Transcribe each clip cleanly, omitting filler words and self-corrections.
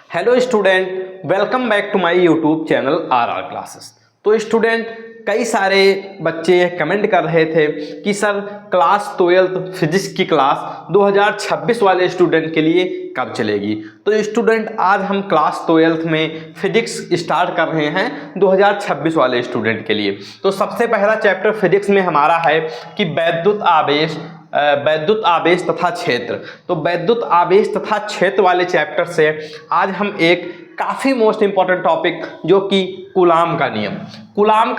Hello student, welcome back to my YouTube channel R classes. तो student, कई सारे बच्चे कमेंट कर रहे थे कि सर क्लास 12 फिजिक्स की क्लास 2026 वाले स्टूडेंट के लिए कब चलेगी। तो स्टूडेंट, आज हम क्लास 12 में फिजिक्स स्टार्ट कर रहे हैं 2026 वाले स्टूडेंट के लिए। तो सबसे पहला चैप्टर फिजिक्स में हमारा है कि वैद्युत आवेश तथा क्षेत्र। तो वैद्युत आवेश तथा क्षेत्र वाले चैप्टर से आज हम एक काफ़ी मोस्ट इंपॉर्टेंट टॉपिक जो कि कूलाम का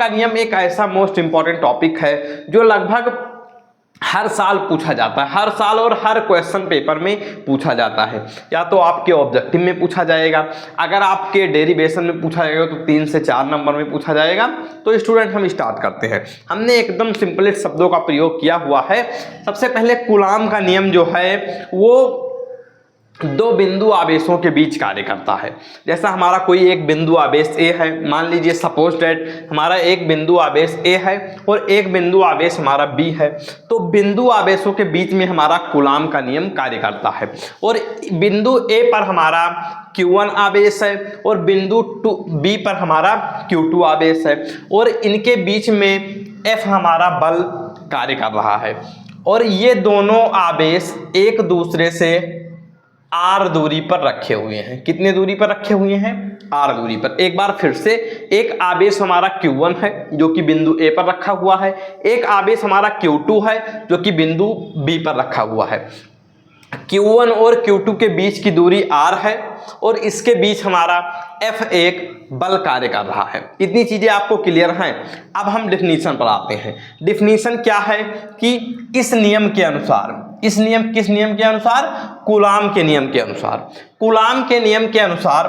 नियम एक ऐसा मोस्ट इंपॉर्टेंट टॉपिक है जो लगभग हर साल पूछा जाता है, हर साल और हर क्वेश्चन पेपर में पूछा जाता है। या तो आपके ऑब्जेक्टिव में पूछा जाएगा, अगर आपके डेरिवेशन में पूछा जाएगा तो 3 से 4 नंबर में पूछा जाएगा। तो स्टूडेंट, हम स्टार्ट करते हैं। हमने एकदम सिंपलेस्ट शब्दों का प्रयोग किया हुआ है। सबसे पहले कूलाम का नियम जो है वो दो बिंदु आवेशों के बीच कार्य करता है। जैसा हमारा कोई एक बिंदु आवेश ए है, मान लीजिए सपोज दैट हमारा एक बिंदु आवेश ए है और एक बिंदु आवेश हमारा बी है। तो बिंदु आवेशों के बीच में हमारा कूलाम का नियम कार्य करता है और बिंदु ए पर हमारा Q1 आवेश है और बिंदु बी पर हमारा Q2 आवेश है और इनके बीच में F हमारा बल कार्य कर रहा है और ये दोनों आवेश एक दूसरे से आर दूरी पर रखे हुए हैं। कितने दूरी पर रखे हुए हैं? आर दूरी पर। एक बार फिर से, एक आवेश हमारा Q1 है जो कि बिंदु ए पर रखा हुआ है, एक आवेश हमारा Q2 है जो कि बिंदु बी पर रखा हुआ है। Q1 और Q2 के बीच की दूरी r है और इसके बीच हमारा F एक बल कार्य कर रहा है। इतनी चीजें आपको क्लियर हैं। अब हम डेफिनेशन पर आते हैं। डेफिनेशन क्या है कि किस नियम के अनुसार, किस नियम के अनुसार? कूलाम के नियम के अनुसार। कूलाम के नियम के अनुसार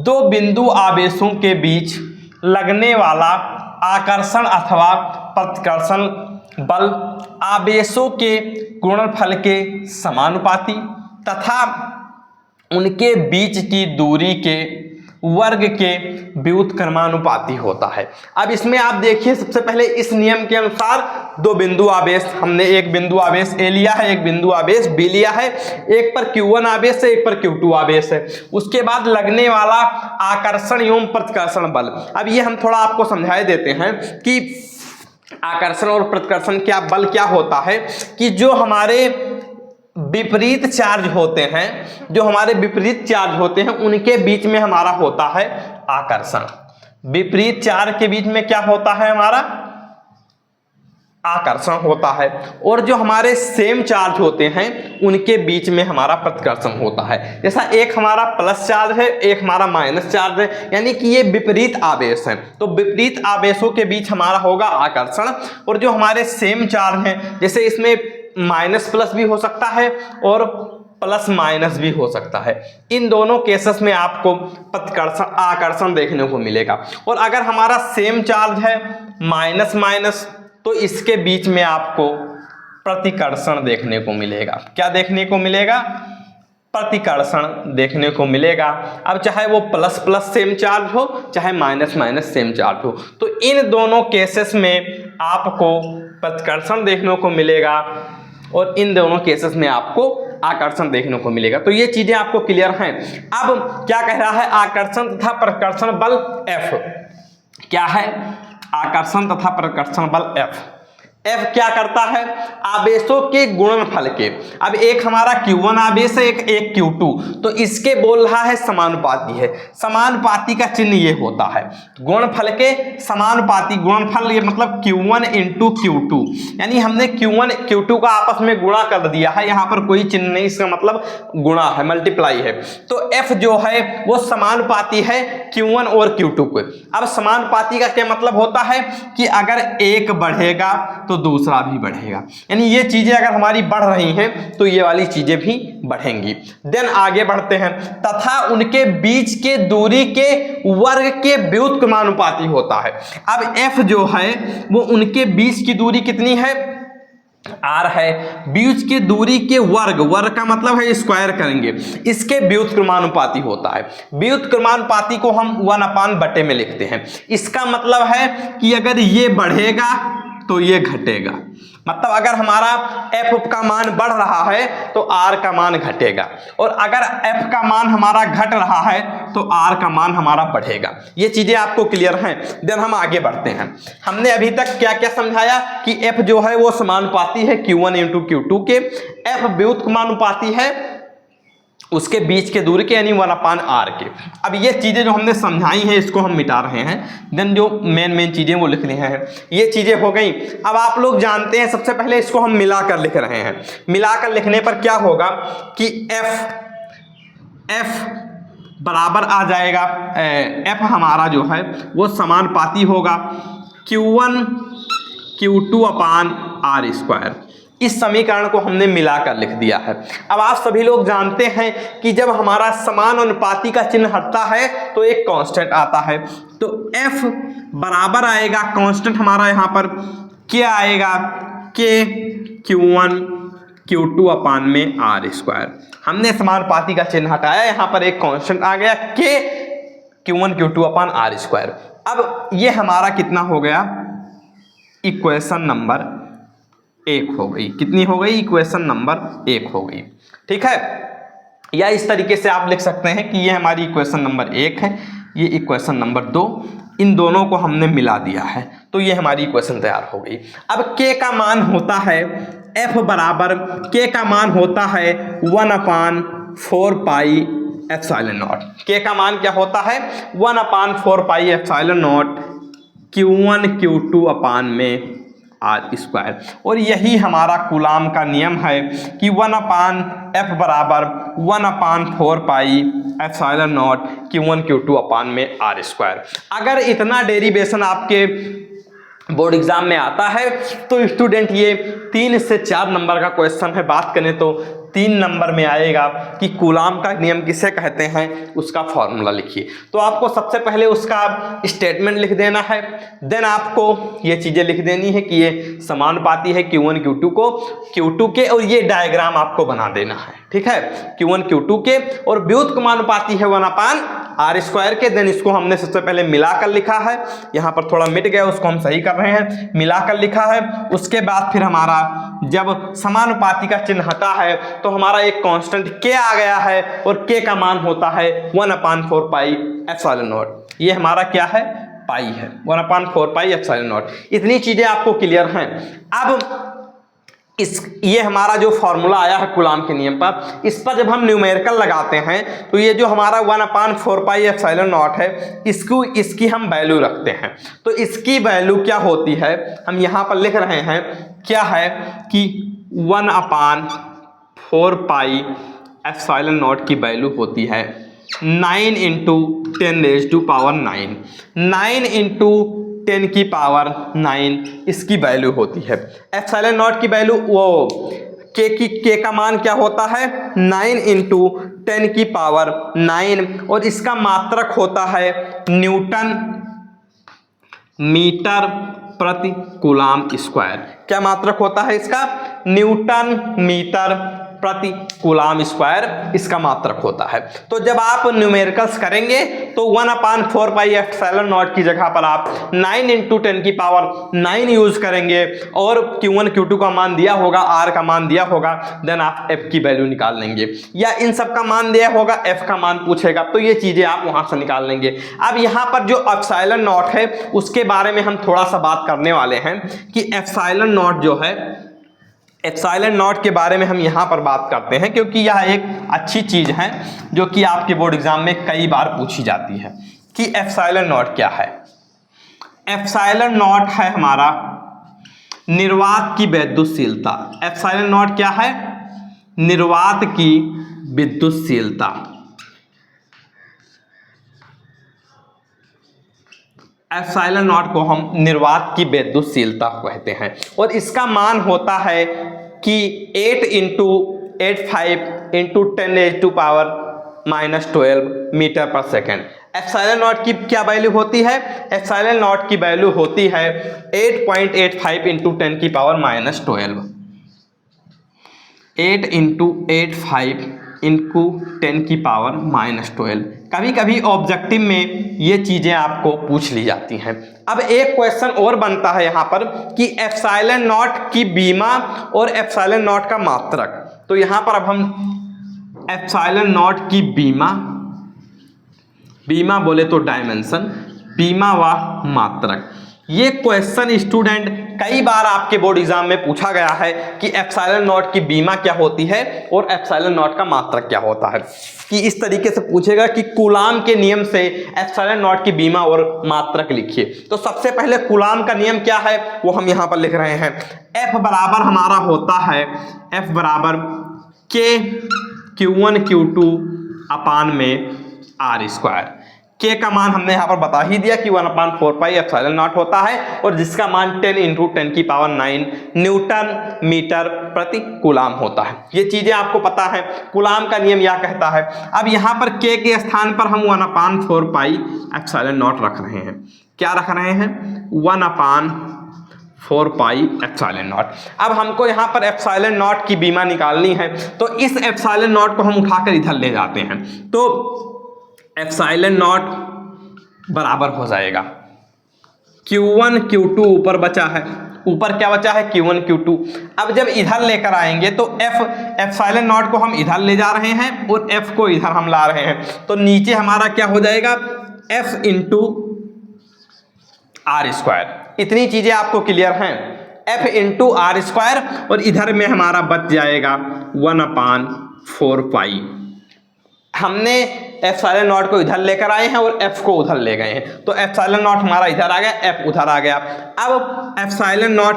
दो बिंदु आवेशों के बीच लगने वाला आकर्षण अथवा प्रतिकर्षण बल आवेशों के गुणनफल के समानुपाती तथा उनके बीच की दूरी के वर्ग के व्युत्क्रमानुपाती होता है। अब इसमें आप देखिए, सबसे पहले इस नियम के अनुसार दो बिंदु आवेश, हमने एक बिंदु आवेश ए लिया है, एक बिंदु आवेश बी लिया है, एक पर Q1 आवेश है, एक पर Q2 आवेश है। उसके बाद लगने वाला आकर्षण एवं प्रतिकर्षण बल। अब ये हम थोड़ा आपको समझाए देते हैं कि आकर्षण और प्रतिकर्षण क्या बल क्या होता है कि जो हमारे विपरीत चार्ज होते हैं, उनके बीच में हमारा होता है आकर्षण। विपरीत चार्ज के बीच में क्या होता है? हमारा आकर्षण होता है और जो हमारे सेम चार्ज होते हैं उनके बीच में हमारा प्रतिकर्षण होता है। जैसा एक हमारा प्लस चार्ज है, एक हमारा माइनस चार्ज है, यानी कि ये विपरीत आवेश है। तो विपरीत आवेशों के बीच हमारा होगा आकर्षण और जो हमारे सेम चार्ज हैं, जैसे इसमें माइनस प्लस भी हो सकता है और प्लस माइनस भी हो सकता है, इन दोनों केसेस में आपको प्रतिकर्षण आकर्षण देखने को मिलेगा। और अगर हमारा सेम चार्ज है माइनस माइनस, तो इसके बीच में आपको प्रतिकर्षण देखने को मिलेगा। क्या देखने को मिलेगा? प्रतिकर्षण देखने को मिलेगा। अब चाहे वो प्लस प्लस सेम चार्ज हो, चाहे माइनस माइनस सेम चार्ज हो, तो इन दोनों केसेस में आपको प्रतिकर्षण देखने को मिलेगा और इन दोनों केसेस में आपको आकर्षण देखने को मिलेगा। तो ये चीजें आपको क्लियर हैं। अब क्या कह रहा है? आकर्षण तथा प्रतिकर्षण बल F क्या है? आकर्षण तथा प्रतिकर्षण बल F क्या करता है? आवेशों के गुणनफल के। अब एक हमारा Q1 आवेश है, एक Q2, तो इसके बोल रहा है समानुपाती है। समानुपाती का चिन्ह ये होता है, गुणनफल के समानुपाती। गुणनफल ये मतलब Q1 इंटू Q2, यानी हमने Q1 Q2 का आपस में गुणा कर दिया है। यहाँ पर कोई चिन्ह नहीं, इसका मतलब गुणा है, मल्टीप्लाई है। तो F जो है वो समानुपाती है Q1 और Q2 को। अब समानुपाती का क्या मतलब होता है कि अगर एक बढ़ेगा तो दूसरा भी बढ़ेगा, यानी ये चीजें अगर हमारी बढ़ रही हैं तो ये वाली चीजें भी बढ़ेंगी। देन आगे बढ़ते हैं। तथा उनके बीच के दूरी के वर्ग के व्युत्क्रमानुपाती होता है। अब F जो है वो उनके बीच की दूरी कितनी है? r है। बीच की दूरी के वर्ग का मतलब है स्क्वायर करेंगे, इसके व्युत्क्रमानुपाती होता है। व्युत्क्रमानुपाती को हम 1/बटे में लिखते हैं। इसका मतलब है कि अगर ये बढ़ेगा तो ये घटेगा। मतलब अगर हमारा f का मान बढ़ रहा है तो r का मान घटेगा, और अगर f का मान हमारा घट रहा है तो r का मान हमारा बढ़ेगा। ये चीजें आपको क्लियर हैं। देन हम आगे बढ़ते हैं। हमने अभी तक क्या क्या समझाया कि f जो है वो समानुपाती है q1 इंटू Q2 के, f व्युत्क्रमानुपाती है उसके बीच के दूरी के, यानी 1/r के। अब ये चीज़ें जो हमने समझाई हैं इसको हम मिटा रहे हैं। देन जो मेन चीज़ें वो लिख रही हैं, ये चीज़ें हो गई। अब आप लोग जानते हैं सबसे पहले इसको हम मिलाकर लिख रहे हैं। मिलाकर लिखने पर क्या होगा कि f बराबर आ जाएगा, f हमारा जो है वो समानुपाती होगा Q1 Q2/r²। इस समीकरण को हमने मिलाकर लिख दिया है। अब आप सभी लोग जानते हैं कि जब हमारा समानुपाती का चिन्ह हटता है तो एक कांस्टेंट आता है, तो f बराबर आएगा कांस्टेंट हमारा यहाँ पर क्या आएगा, k Q1 Q2/r²। हमने समानुपाती का चिन्ह हटाया, यहाँ पर एक कांस्टेंट आ गया k Q1 Q2/r²। अब ये हमारा कितना हो गया, इक्वेशन नंबर 1 हो गई। कितनी हो गई, इक्वेशन नंबर 1 हो गई। ठीक है, या इस तरीके से आप लिख सकते हैं कि ये हमारी इक्वेशन नंबर 1 है, ये इक्वेशन नंबर 2, इन दोनों को हमने मिला दिया है तो ये हमारी इक्वेशन तैयार हो गई। अब k का मान होता है, f बराबर k का मान होता है 1/4πε0। k का मान क्या होता है, 1/4πε0 Q1 Q2/r²। और यही हमारा कूलाम का नियम है कि 1/f बराबर 1/4πε0 Q1 Q2/r²। अगर इतना डेरिवेशन आपके बोर्ड एग्जाम में आता है तो स्टूडेंट ये 3 से 4 नंबर का क्वेश्चन है। बात करें तो 3 नंबर में आएगा कि कूलाम का नियम किसे कहते हैं, उसका फॉर्मूला लिखिए। तो आपको सबसे पहले उसका स्टेटमेंट लिख देना है, देन आपको ये चीज़ें लिख देनी है कि ये समानुपाती है Q1 Q2 के, और ये डायग्राम आपको बना देना है। ठीक है, Q1 Q2 के और व्युत्क्रमानुपाती है 1/r² के। देन इसको हमने सबसे पहले मिलाकर लिखा है, यहाँ पर थोड़ा मिट गया उसको हम सही कर रहे हैं, मिलाकर लिखा है। उसके बाद फिर हमारा जब समानुपाती का चिन्ह हटा है तो हमारा एक कांस्टेंट k आ गया है, और k का मान होता है 1/4πε0। ये हमारा क्या है, पाई है, 1/4πε0। इतनी चीजें आपको क्लियर हैं। अब ये हमारा जो फॉर्मूला आया है कूलाम के नियम पर, इस पर जब हम न्यूमेरिकल लगाते हैं तो ये जो हमारा 1/4πε0 है इसकी हम वैल्यू रखते हैं। तो इसकी वैल्यू क्या होती है, हम यहाँ पर लिख रहे हैं क्या है कि 1/4πε0 की वैल्यू होती है 9 × 10⁹ 9 × 10⁹ इसकी वैल्यू होती है। ε0 की वैल्यू वो k का मान क्या होता है 9 × 10⁹, और इसका मात्रक होता है न्यूटन मीटर प्रति कूलाम स्क्वायर। क्या मात्रक होता है इसका, न्यूटन मीटर प्रति कूलाम स्क्वायर इसका मात्रक होता है। तो जब आप न्यूमेरिकल्स करेंगे तो 1/4πε0 की जगह पर आप 9 × 10⁹ यूज करेंगे, और Q1 Q2 का मान दिया होगा, R का मान दिया होगा, देन आप F की वैल्यू निकाल लेंगे, या इन सब का मान दिया होगा, F का मान पूछेगा तो ये चीजें आप वहां से निकाल लेंगे। अब यहाँ पर जो ε0 है उसके बारे में हम थोड़ा सा बात करने वाले हैं कि ε0 जो है, ε0 के बारे में हम यहाँ पर बात करते हैं क्योंकि यह एक अच्छी चीज़ है जो कि आपके बोर्ड एग्जाम में कई बार पूछी जाती है कि ε0 क्या है। ε0 है हमारा निर्वात की विद्युतशीलता। ε0 क्या है, निर्वात की विद्युतशीलता। ε0 को हम निर्वात की विद्युतशीलता कहते हैं, और इसका मान होता है कि 8 × 85 × 10⁻12 मीटर पर सेकेंड। ε0 की क्या वैल्यू होती है, ε0 की वैल्यू होती है 8.85 × 10⁻12। 8 × 85 इंटू 10 की पावर -12। कभी कभी ऑब्जेक्टिव में ये चीज़ें आपको पूछ ली जाती हैं। अब एक क्वेश्चन और बनता है यहाँ पर कि एप्सिलॉन नॉट की बीमा और एप्सिलॉन नॉट का मात्रक। तो यहाँ पर अब हम एप्सिलॉन नॉट की बीमा बोले तो डायमेंशन, बीमा व मात्रक, ये क्वेश्चन स्टूडेंट कई बार आपके बोर्ड एग्जाम में पूछा गया है कि एप्सिलॉन नॉट की बीमा क्या होती है और एप्सिलॉन नॉट का मात्रक क्या होता है। कि इस तरीके से पूछेगा कि कूलाम के नियम से एप्सिलॉन नॉट की बीमा और मात्रक लिखिए। तो सबसे पहले कूलाम का नियम क्या है वो हम यहाँ पर लिख रहे हैं। F बराबर हमारा होता है, F बराबर K Q1 Q2 अपान में R स्क्वायर। K का मान हमने यहाँ पर बता ही दिया कि 1/4 पाई एप्सिलॉन नॉट होता है और जिसका मान 10 × 10 की पावर 9 न्यूटन मीटर प्रति कूलाम होता है। ये चीजें आपको पता है। कूलाम का नियम यह कहता है। अब यहाँ पर K के स्थान पर हम 1/4 पाई एप्सिलॉन नॉट रख रहे हैं। क्या रख रहे हैं? 1/4 पाई एप्सिलॉन नॉट। अब हमको यहाँ पर एप्सिलॉन नॉट की बीमा निकालनी है, तो इस एप्सिलॉन नॉट को हम उठाकर इधर ले जाते हैं। तो एप्सिलॉन नॉट बराबर हो जाएगा Q1 Q2 ऊपर बचा है, ऊपर क्या बचा है? Q1 Q2। अब जब इधर लेकर आएंगे तो एप्सिलॉन नॉट को हम इधर ले जा रहे हैं और F को इधर हम ला रहे हैं, तो नीचे हमारा क्या हो जाएगा? F × R square. इतनी चीजें आपको क्लियर हैं? F × R स्क्वायर और इधर में हमारा बच जाएगा 1/4 पाई। हमने एप्सिलॉन नॉट को इधर लेकर आए हैं और F को उधर ले गए हैं, तो एप्सिलॉन नॉट हमारा इधर आ गया, F उधर आ गया। अब एप्सिलॉन नॉट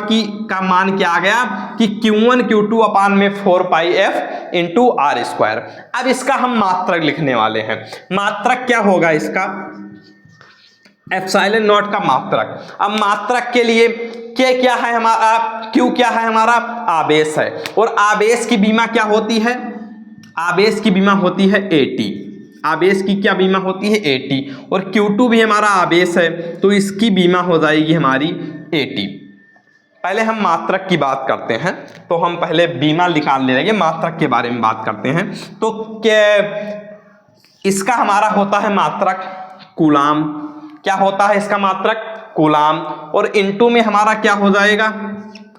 का मान क्या आ गया कि Q1 Q2 अपान में 4 पाई F × R स्क्वायर। अब इसका हम मात्रक लिखने वाले हैं। मात्रक क्या होगा इसका? एप्सिलॉन नॉट का मात्रक। अब मात्रक के लिए K क्या है हमारा? Q क्या है हमारा? आवेश है। और आवेश की बीमा क्या होती है? आवेश की बीमा होती है AT। आवेश की क्या बीमा होती है? AT। और Q2 भी हमारा आवेश है, तो इसकी बीमा हो जाएगी हमारी AT। पहले हम मात्रक की बात करते हैं, तो हम पहले बीमा निकाल लेंगे, मात्रक के बारे में बात करते हैं। तो इसका हमारा होता है मात्रक कूलाम। क्या होता है इसका मात्रक? कूलाम। और इनटू में हमारा क्या हो जाएगा?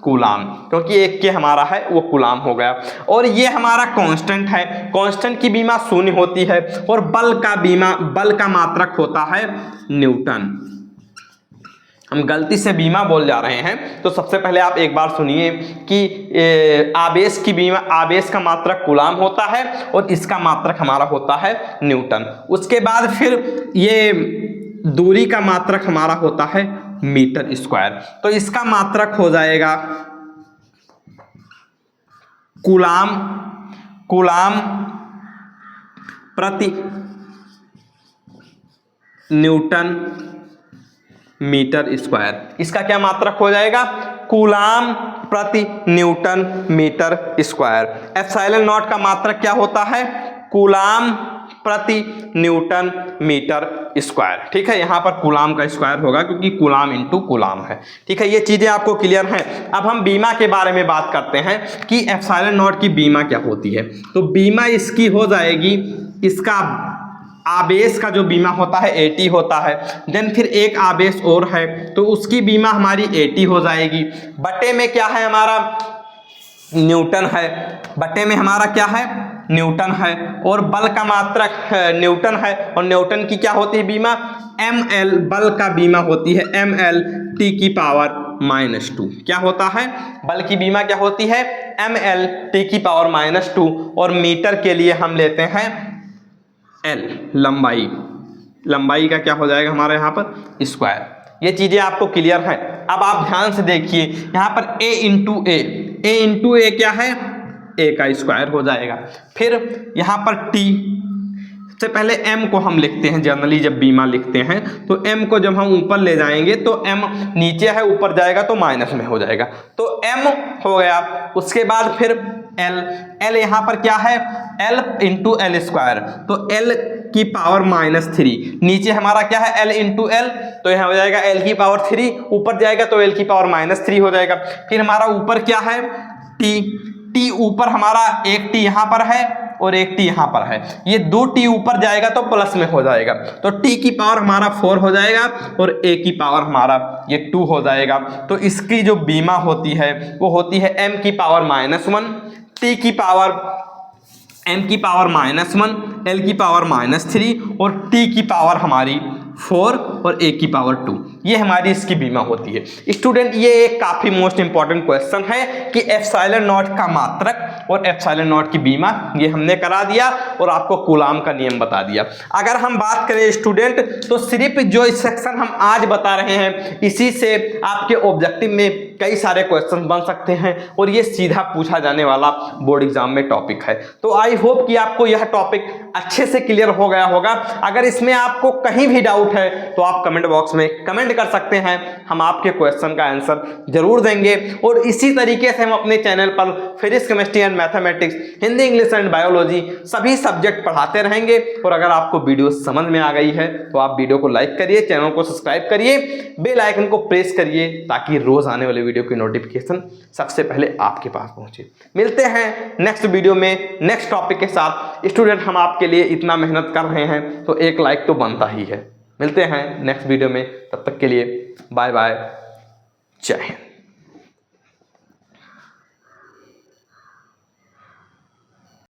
कूलाम, क्योंकि एक के हमारा है वो कूलाम हो गया। और ये हमारा कांस्टेंट है, कांस्टेंट की बीमा 0 होती है। और बल का मात्रक होता है न्यूटन। हम गलती से बीमा बोल जा रहे हैं, तो सबसे पहले आप एक बार सुनिए कि आवेश की बीमा, आवेश का मात्रक कूलाम होता है और इसका मात्रक हमारा होता है न्यूटन। उसके बाद फिर ये दूरी का मात्रक हमारा होता है मीटर स्क्वायर, तो इसका मात्रक हो जाएगा कूलाम प्रति न्यूटन मीटर स्क्वायर। इसका क्या मात्रक हो जाएगा? कूलाम प्रति newton meter square. Epsilon naught का मात्रक क्या होता है? कूलाम प्रति न्यूटन मीटर स्क्वायर। ठीक है, यहाँ पर कूलाम का स्क्वायर होगा क्योंकि कूलाम इंटू कूलाम है। ठीक है, ये चीजें आपको क्लियर हैं। अब हम बीमा के बारे में बात करते हैं कि एप्सिलॉन नॉट की बीमा क्या होती है। तो बीमा इसकी हो जाएगी, इसका आवेश का जो बीमा होता है AT होता है। देन फिर एक आवेश और है, तो उसकी बीमा हमारी AT हो जाएगी। बटे में क्या है हमारा? न्यूटन है। बटे में हमारा क्या है? न्यूटन है। और बल का मात्रक न्यूटन है, और न्यूटन की क्या होती है बीमा? ML। बल का बीमा होती है ML T की पावर -2। क्या होता है? बल की बीमा क्या होती है? ML T की पावर -2। और मीटर के लिए हम लेते हैं L, लंबाई का क्या हो जाएगा हमारे यहाँ पर? स्क्वायर। ये चीजें आपको क्लियर हैं। अब आप ध्यान से देखिए, यहाँ पर A × A क्या है? A का स्क्वायर हो जाएगा। फिर यहाँ पर T से पहले M को हम लिखते हैं। जनरली जब बीमा लिखते हैं तो M को जब हम ऊपर ले जाएंगे तो M नीचे है, ऊपर जाएगा तो माइनस में हो जाएगा, तो M हो गया। उसके बाद फिर L यहाँ पर क्या है? L × L स्क्वायर, तो L की पावर -3। नीचे हमारा क्या है? L × L, तो यहाँ हो जाएगा L की पावर 3। ऊपर जाएगा तो L की पावर -3 हो जाएगा। फिर हमारा ऊपर क्या है? टी ऊपर हमारा एक टी यहाँ पर है और एक टी यहाँ पर है, ये 2 टी ऊपर जाएगा तो प्लस में हो जाएगा, तो टी की पावर हमारा 4 हो जाएगा और ए की पावर हमारा ये 2 हो जाएगा। तो इसकी जो बीमा होती है वो होती है m की पावर -1, t की पावर m की पावर -1, l की पावर -3 और t की पावर हमारी 4 और a की पावर 2, ये हमारी इसकी बीमा होती है। स्टूडेंट ये एक काफी मोस्ट इंपॉर्टेंट क्वेश्चन है कि एप्सिलॉन नॉट का मात्रक और एप्सिलॉन नॉट की बीमा ये हमने करा दिया और आपको कूलाम का नियम बता दिया। अगर हम बात करें स्टूडेंट तो सिर्फ जो सेक्शन हम आज बता रहे हैं इसी से आपके ऑब्जेक्टिव में कई सारे क्वेश्चन बन सकते हैं और ये सीधा पूछा जाने वाला बोर्ड एग्जाम में टॉपिक है। तो आई होप कि आपको यह टॉपिक अच्छे से क्लियर हो गया होगा। अगर इसमें आपको कहीं भी डाउट है तो आप कमेंट बॉक्स में कमेंट कर सकते हैं, हम आपके क्वेश्चन का आंसर जरूर देंगे। और इसी तरीके से हम अपने चैनल पर physics, chemistry and mathematics, Hindi, English and biology सभी सब्जेक्ट पढ़ाते रहेंगे। और अगर आपको वीडियो समझ में आ गई है तो आप वीडियो को लाइक करिए, चैनल को सब्सक्राइब करिए, बेल आइकन को प्रेस करिए ताकि रोज आने वाले वीडियो की नोटिफिकेशन सबसे पहले आपके पास पहुंचे। मिलते हैं नेक्स्ट वीडियो में नेक्स्ट टॉपिक के साथ। स्टूडेंट हम आपके लिए इतना मेहनत कर रहे हैं तो एक लाइक तो बनता ही है। मिलते हैं नेक्स्ट वीडियो में, तब तक के लिए बाय बाय, जय हिंद।